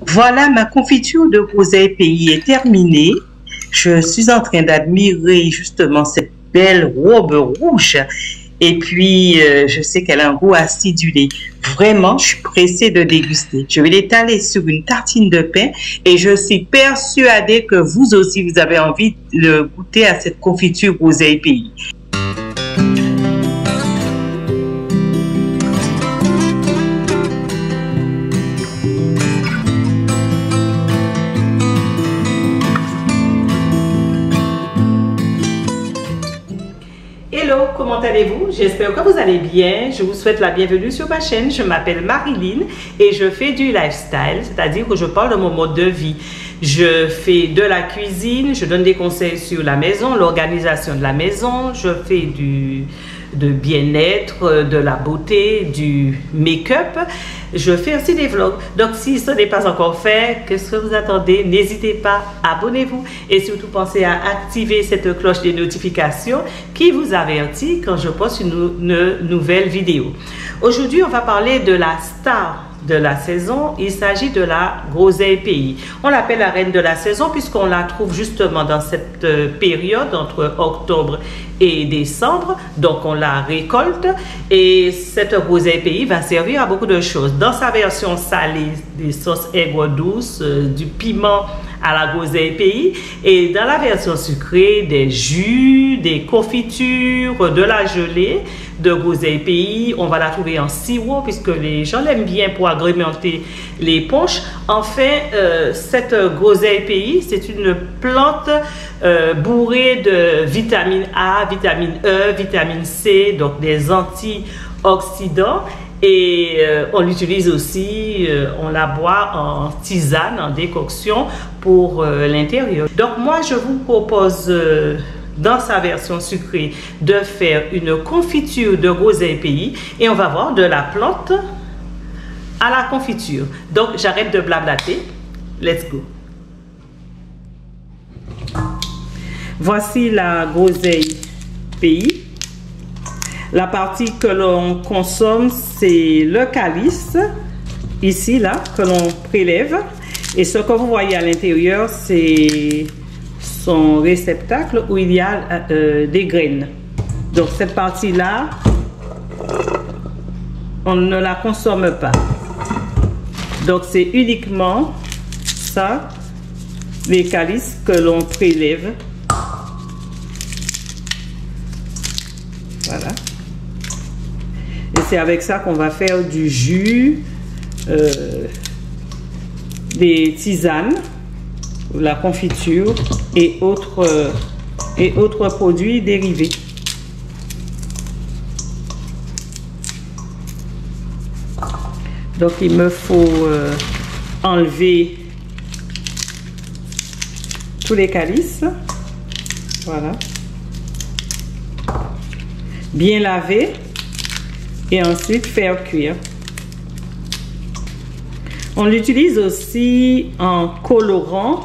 Voilà, ma confiture de groseille pays est terminée. Je suis en train d'admirer justement cette belle robe rouge. Et puis, je sais qu'elle a un goût acidulé. Vraiment, je suis pressée de déguster. Je vais l'étaler sur une tartine de pain et je suis persuadée que vous aussi, vous avez envie de goûter à cette confiture groseille pays. Hello, comment allez-vous? J'espère que vous allez bien. Je vous souhaite la bienvenue sur ma chaîne. Je m'appelle Marilyn et je fais du lifestyle, c'est-à-dire que je parle de mon mode de vie. Je fais de la cuisine, je donne des conseils sur la maison, l'organisation de la maison, je fais de bien-être, de la beauté, du make-up. Je fais aussi des vlogs. Donc, si ce n'est pas encore fait, qu'est-ce que vous attendez? N'hésitez pas, abonnez-vous et surtout pensez à activer cette cloche de notification qui vous avertit quand je poste une nouvelle vidéo. Aujourd'hui, on va parler de la star de la saison. Il s'agit de la groseille pays. On l'appelle la reine de la saison puisqu'on la trouve justement dans cette période entre octobre et décembre. Donc on la récolte et cette groseille pays va servir à beaucoup de choses. Dans sa version salée, des sauces aigres douces, du piment à la groseille pays, et dans la version sucrée, des jus, des confitures, de la gelée de groseille pays. On va la trouver en sirop puisque les gens l'aiment bien pour agrémenter les punchs. Enfin, cette groseille pays, c'est une plante bourrée de vitamine A, vitamine E, vitamine C, donc des antioxydants. Et on l'utilise aussi, on la boit en tisane, en décoction pour l'intérieur. Donc moi, je vous propose dans sa version sucrée de faire une confiture de groseille pays et on va voir de la plante à la confiture. Donc j'arrête de blablater. Let's go. Voici la groseille pays. La partie que l'on consomme, c'est le calice, ici, là, que l'on prélève. Et ce que vous voyez à l'intérieur, c'est son réceptacle où il y a des graines. Donc, cette partie-là, on ne la consomme pas. Donc, c'est uniquement ça, les calices que l'on prélève. Voilà. Et c'est avec ça qu'on va faire du jus, des tisanes, la confiture et autres produits dérivés. Donc il me faut enlever tous les calices. Voilà. Bien laver. Et ensuite faire cuire. On l'utilise aussi en colorant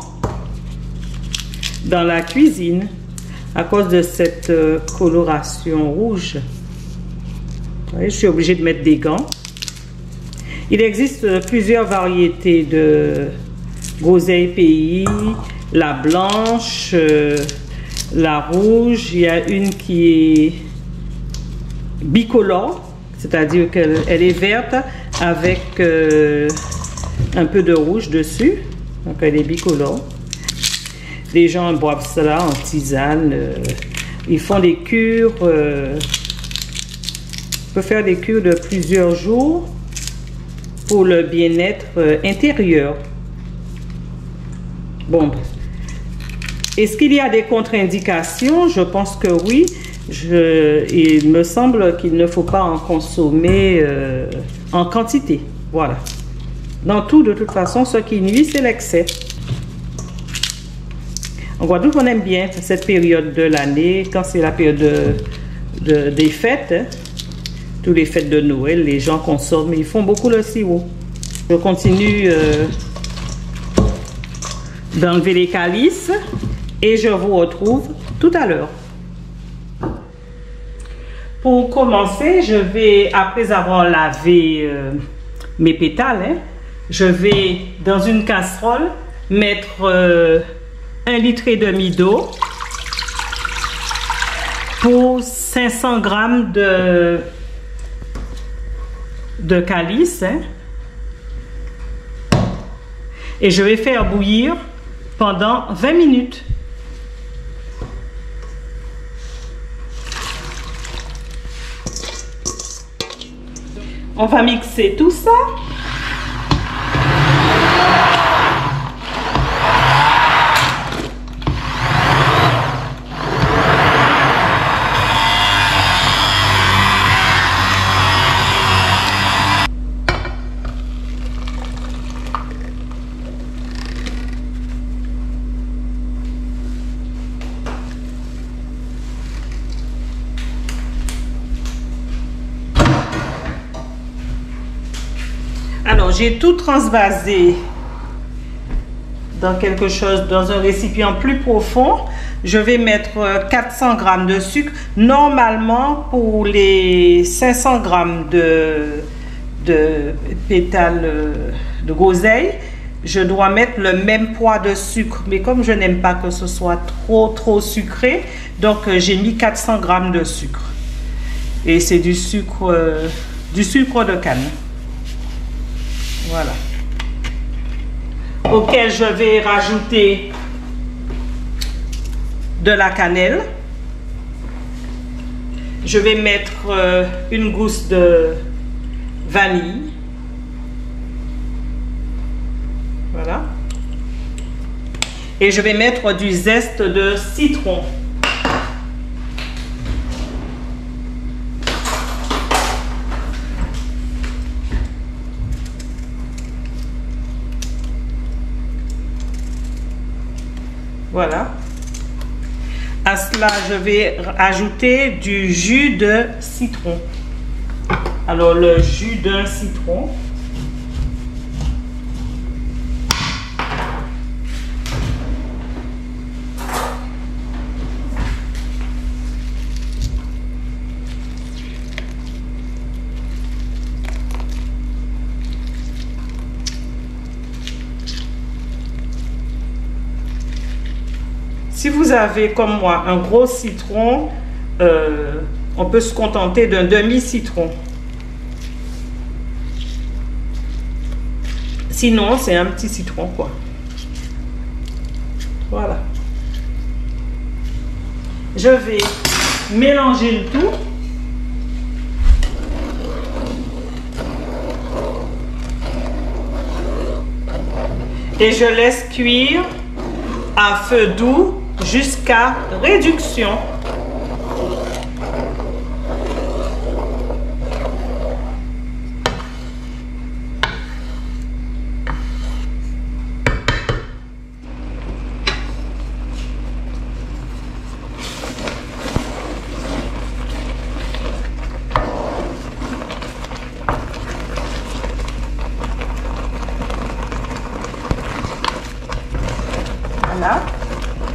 dans la cuisine à cause de cette coloration rouge. Vous voyez, je suis obligée de mettre des gants. Il existe plusieurs variétés de groseille pays, la blanche, la rouge. Il y a une qui est bicolore. C'est-à-dire qu'elle est verte avec un peu de rouge dessus. Donc elle est bicolore. Les gens boivent cela en tisane. Ils font des cures. On peut faire des cures de plusieurs jours pour le bien-être intérieur. Bon. Est-ce qu'il y a des contre-indications? Je pense que oui. Il me semble qu'il ne faut pas en consommer en quantité. Voilà. Dans tout, de toute façon, ce qui nuit, c'est l'excès. En Guadeloupe, on aime bien cette période de l'année, quand c'est la période des fêtes, hein, toutes les fêtes de Noël, les gens consomment, ils font beaucoup le sirop. Je continue d'enlever les calices et je vous retrouve tout à l'heure. Pour commencer, je vais, après avoir lavé mes pétales, hein, je vais dans une casserole mettre 1,5 litre d'eau pour 500 grammes de calice, hein. Et je vais faire bouillir pendant 20 minutes. On va mixer tout ça. Alors, j'ai tout transvasé dans quelque chose, dans un récipient plus profond. Je vais mettre 400 grammes de sucre. Normalement, pour les 500 grammes de pétales de groseille, je dois mettre le même poids de sucre. Mais comme je n'aime pas que ce soit trop sucré, donc j'ai mis 400 grammes de sucre. Et c'est du sucre de canne. Voilà. Auquel je vais rajouter de la cannelle. Je vais mettre une gousse de vanille. Voilà. Et je vais mettre du zeste de citron. Voilà. À cela, je vais ajouter du jus de citron. Alors, le jus d'un citron. Si vous avez, comme moi, un gros citron, on peut se contenter d'un demi-citron. Sinon, c'est un petit citron, quoi. Voilà. Je vais mélanger le tout. Et je laisse cuire à feu doux jusqu'à réduction. Voilà.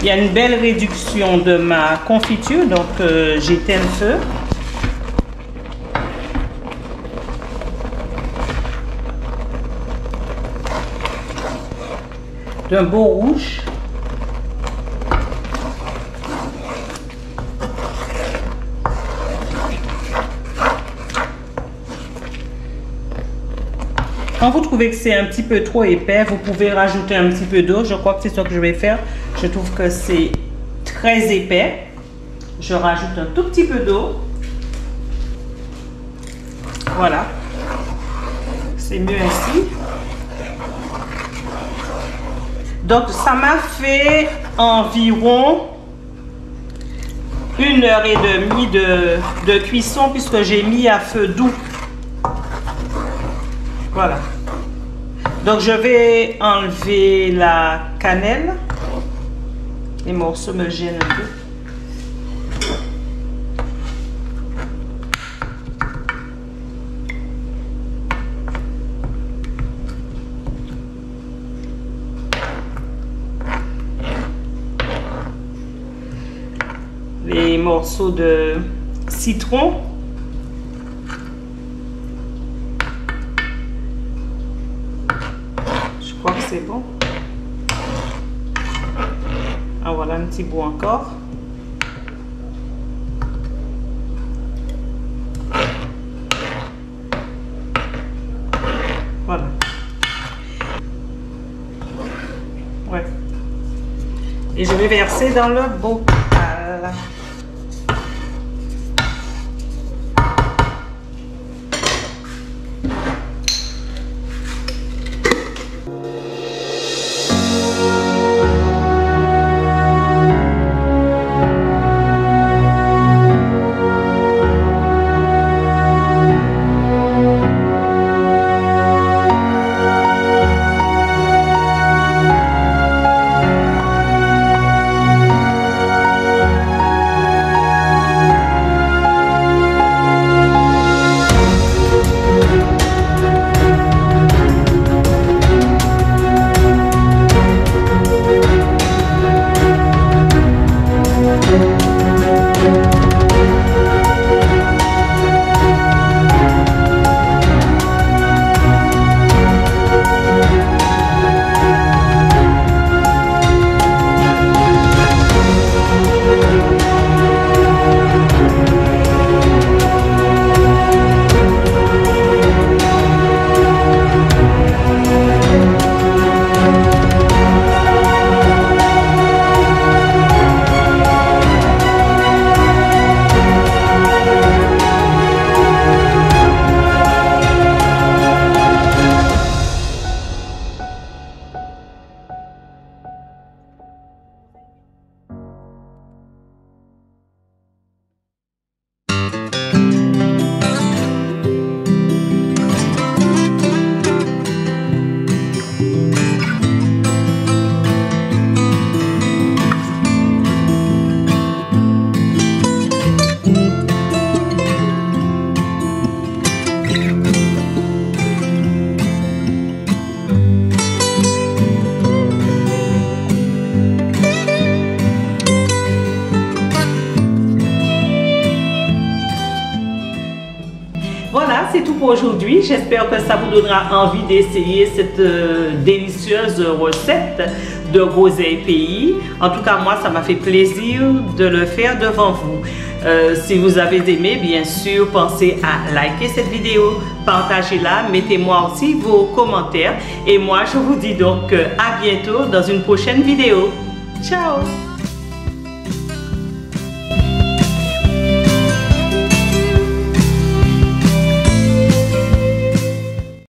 Il y a une belle réduction de ma confiture, donc j'éteins le feu. D'un beau rouge. Quand vous trouvez que c'est un petit peu trop épais, vous pouvez rajouter un petit peu d'eau. Je crois que c'est ce que je vais faire. Je trouve que c'est très épais. Je rajoute un tout petit peu d'eau. Voilà. C'est mieux ainsi. Donc, ça m'a fait environ 1h30 de cuisson puisque j'ai mis à feu doux. Voilà. Donc, je vais enlever la cannelle. Les morceaux me gênent un peu. Les morceaux de citron. bon. Ah, voilà un petit bout encore. Voilà. Ouais. Et je vais verser dans le bocal. Voilà, c'est tout pour aujourd'hui. J'espère que ça vous donnera envie d'essayer cette délicieuse recette de groseille pays. En tout cas, moi, ça m'a fait plaisir de le faire devant vous. Si vous avez aimé, bien sûr, pensez à liker cette vidéo, partagez-la, mettez-moi aussi vos commentaires. Et moi, je vous dis donc à bientôt dans une prochaine vidéo. Ciao!